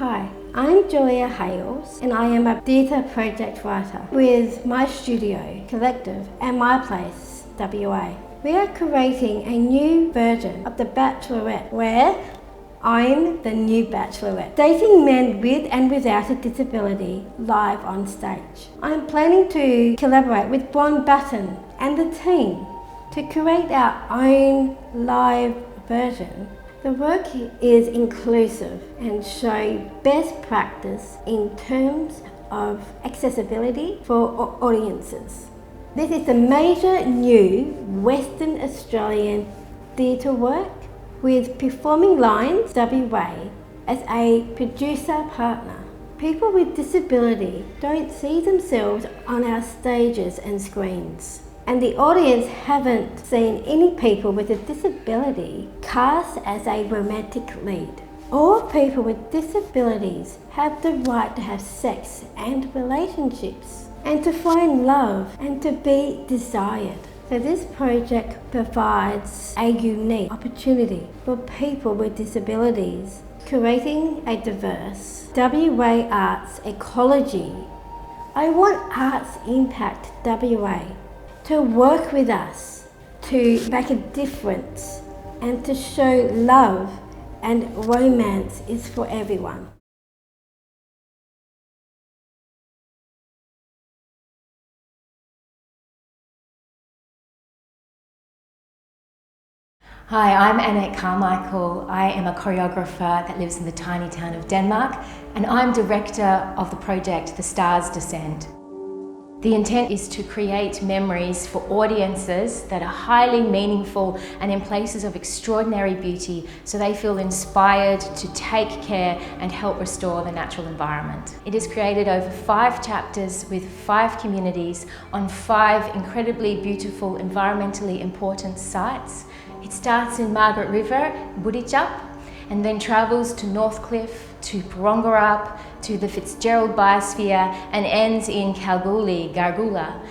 Hi, I'm Julia Hales and I am a theatre project writer with My Studio Collective and My Place WA. We are creating a new version of The Bachelorette where I'm the new Bachelorette, dating men with and without a disability live on stage. I'm planning to collaborate with Robertson and the team to create our own live version. The work is inclusive and show best practice in terms of accessibility for audiences. This is a major new Western Australian theatre work with Performing Lines WA as a producer partner. People with disability don't see themselves on our stages and screens. And the audience haven't seen any people with a disability cast as a romantic lead. All people with disabilities have the right to have sex and relationships, and to find love and to be desired. So this project provides a unique opportunity for people with disabilities, creating a diverse WA arts ecology. I want Arts Impact WA to work with us to make a difference and to show love and romance is for everyone. Hi, I'm Annette Carmichael. I am a choreographer that lives in the tiny town of Denmark, and I'm director of the project The Stars Descend. The intent is to create memories for audiences that are highly meaningful and in places of extraordinary beauty, so they feel inspired to take care and help restore the natural environment. It is created over 5 chapters with 5 communities on 5 incredibly beautiful, environmentally important sites. It starts in Margaret River, Buditjap, and then travels to Northcliffe, to Parongarup, to the Fitzgerald Biosphere, and ends in Kalgoorlie, Gargoola.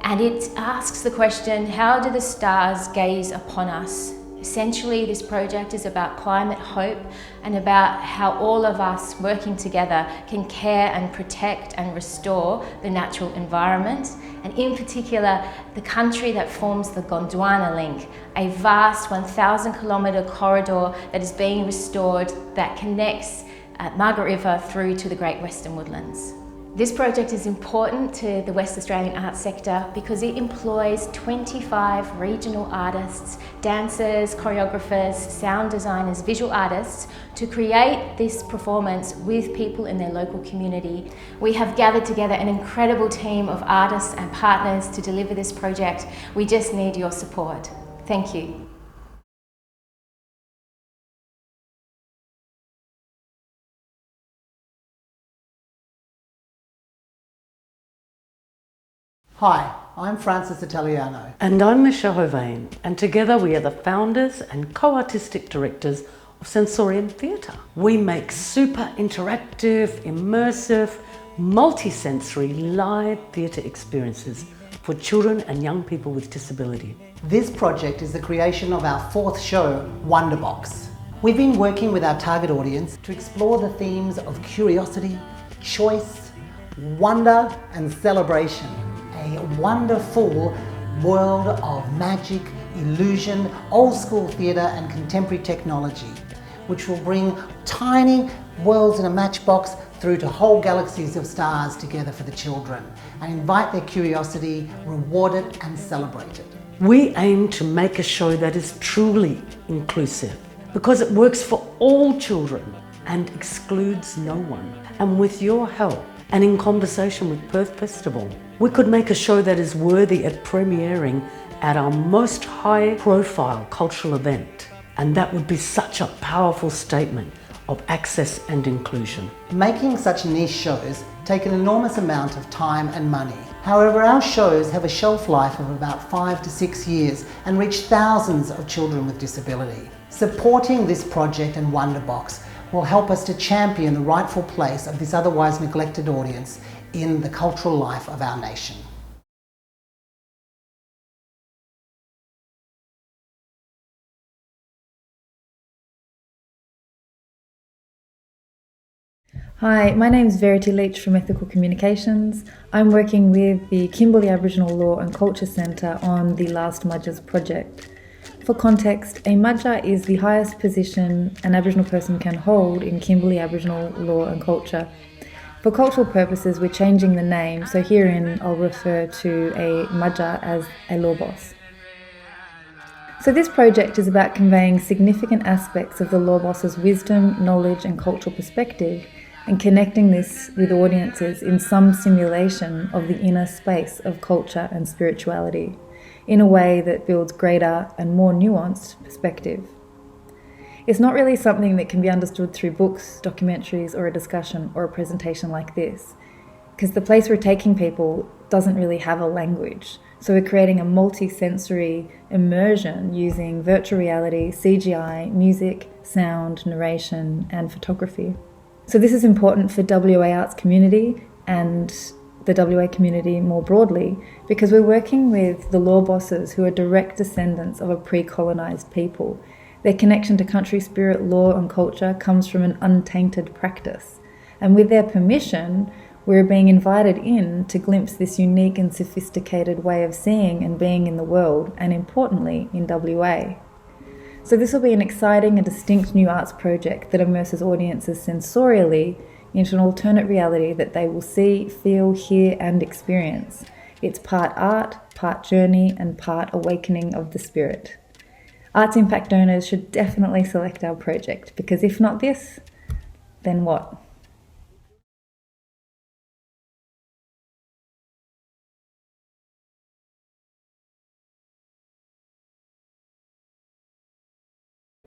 And it asks the question, how do the stars gaze upon us? Essentially, this project is about climate hope and about how all of us working together can care and protect and restore the natural environment, and in particular, the country that forms the Gondwana Link, a vast 1,000-kilometre corridor that is being restored that connects Margaret River through to the Great Western Woodlands. This project is important to the West Australian arts sector because it employs 25 regional artists, dancers, choreographers, sound designers, visual artists to create this performance with people in their local community. We have gathered together an incredible team of artists and partners to deliver this project. We just need your support. Thank you. Hi, I'm Francis Italiano. And I'm Michelle Hovain, and together we are the founders and co-artistic directors of Sensorium Theatre. We make super interactive, immersive, multi-sensory live theatre experiences for children and young people with disability. This project is the creation of our 4th show, WONDERBOX. We've been working with our target audience to explore the themes of curiosity, choice, wonder and celebration. A wonderful world of magic, illusion, old school theatre and contemporary technology, which will bring tiny worlds in a matchbox through to whole galaxies of stars together for the children and invite their curiosity, rewarded and celebrated. We aim to make a show that is truly inclusive because it works for all children and excludes no one. And with your help, and in conversation with Perth Festival, we could make a show that is worthy at premiering at our most high-profile cultural event. And that would be such a powerful statement of access and inclusion. Making such niche shows take an enormous amount of time and money. However, our shows have a shelf life of about 5 to 6 years and reach thousands of children with disability. Supporting this project and WONDERBOX will help us to champion the rightful place of this otherwise neglected audience in the cultural life of our nation. Hi, my name is Verity Leach from Ethical Communications. I'm working with the Kimberley Aboriginal Law and Culture Centre on the Last Mudgers project. For context, a Mudger is the highest position an Aboriginal person can hold in Kimberley Aboriginal Law and Culture. For cultural purposes, we're changing the name, so herein I'll refer to a Mudger as a law boss. So this project is about conveying significant aspects of the law boss's wisdom, knowledge and cultural perspective, and connecting this with audiences in some simulation of the inner space of culture and spirituality, in a way that builds greater and more nuanced perspective. It's not really something that can be understood through books, documentaries, or a discussion or a presentation like this, because the place we're taking people doesn't really have a language. So we're creating a multi-sensory immersion using virtual reality, CGI, music, sound, narration, and photography. So this is important for WA arts community and the WA community more broadly, because we're working with the law bosses who are direct descendants of a pre-colonised people. Their connection to country spirit, law and culture comes from an untainted practice. And with their permission, we're being invited in to glimpse this unique and sophisticated way of seeing and being in the world, and importantly, in WA. So this will be an exciting and distinct new arts project that immerses audiences sensorially into an alternate reality that they will see, feel, hear and experience. It's part art, part journey and part awakening of the spirit. Arts impact donors should definitely select our project, because if not this, then what?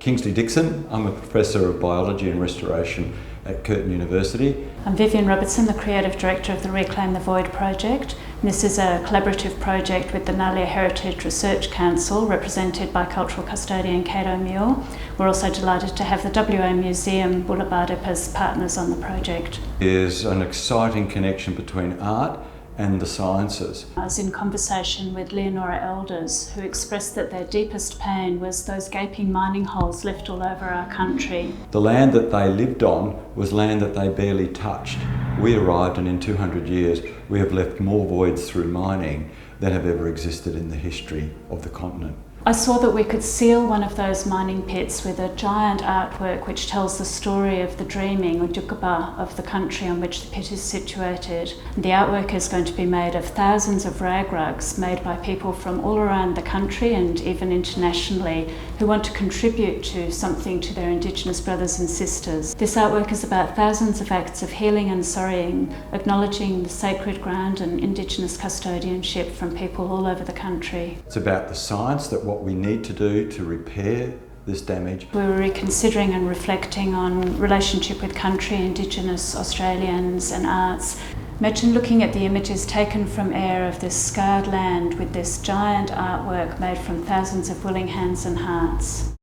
Kingsley Dixon. I'm a Professor of Biology and Restoration at Curtin University. I'm Vivienne Robertson, the Creative Director of the Reclaim the Void project. And this is a collaborative project with the Ngalia Heritage Research Council, represented by Cultural Custodian Kate O'Meara. We're also delighted to have the WA Museum Bullabardip as partners on the project. There's an exciting connection between art and the sciences. I was in conversation with Leonora elders who expressed that their deepest pain was those gaping mining holes left all over our country. The land that they lived on was land that they barely touched. We arrived and in 200 years we have left more voids through mining than have ever existed in the history of the continent. I saw that we could seal one of those mining pits with a giant artwork which tells the story of the dreaming, or Dukaba, of the country on which the pit is situated. And the artwork is going to be made of thousands of rag rugs made by people from all around the country and even internationally who want to contribute to something to their Indigenous brothers and sisters. This artwork is about thousands of acts of healing and sorrying, acknowledging the sacred ground and Indigenous custodianship from people all over the country. It's about the science, that what we need to do to repair this damage. We were reconsidering and reflecting on relationship with country, Indigenous Australians and arts. Imagine looking at the images taken from air of this scarred land with this giant artwork made from thousands of willing hands and hearts.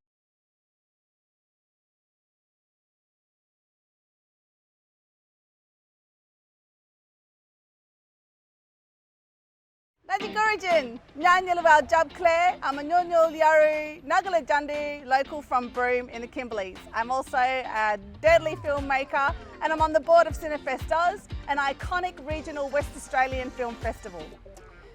Origin, Nyanyalavau Jub Claire. I'm a Nyonyul Yaru Ngala Dundee, local from Broome in the Kimberleys. I'm also a deadly filmmaker and I'm on the board of Cinefestos, an iconic regional West Australian film festival.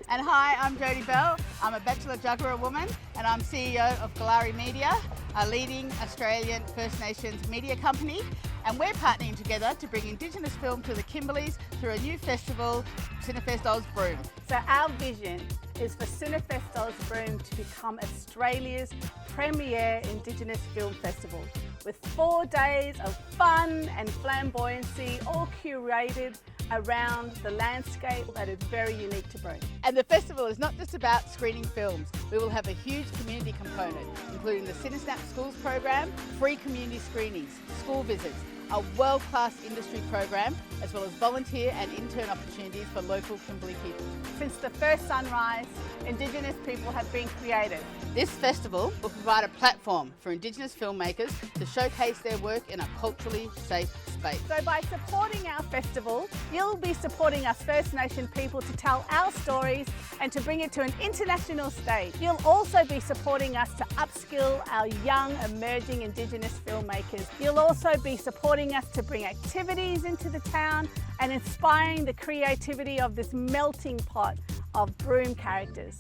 And hi, I'm Jodie Bell. I'm a Bachelor Juggler woman and I'm CEO of Galari Media, a leading Australian First Nations media company. And we're partnering together to bring Indigenous film to the Kimberleys through a new festival, Cinefestos Broome. So our vision is for Cinefestos Broome to become Australia's premier Indigenous film festival, with 4 days of fun and flamboyancy, all curated around the landscape that is very unique to Broome. And the festival is not just about screening films. We will have a huge community component, including the CineSnap Schools program, free community screenings, school visits, a world-class industry program, as well as volunteer and intern opportunities for local Kimberley people. Since the first sunrise, Indigenous people have been created. This festival will provide a platform for Indigenous filmmakers to showcase their work in a culturally safe space. space. So by supporting our festival, you'll be supporting us First Nation people to tell our stories and to bring it to an international stage. You'll also be supporting us to upskill our young emerging Indigenous filmmakers. You'll also be supporting us to bring activities into the town and inspiring the creativity of this melting pot of Broome characters.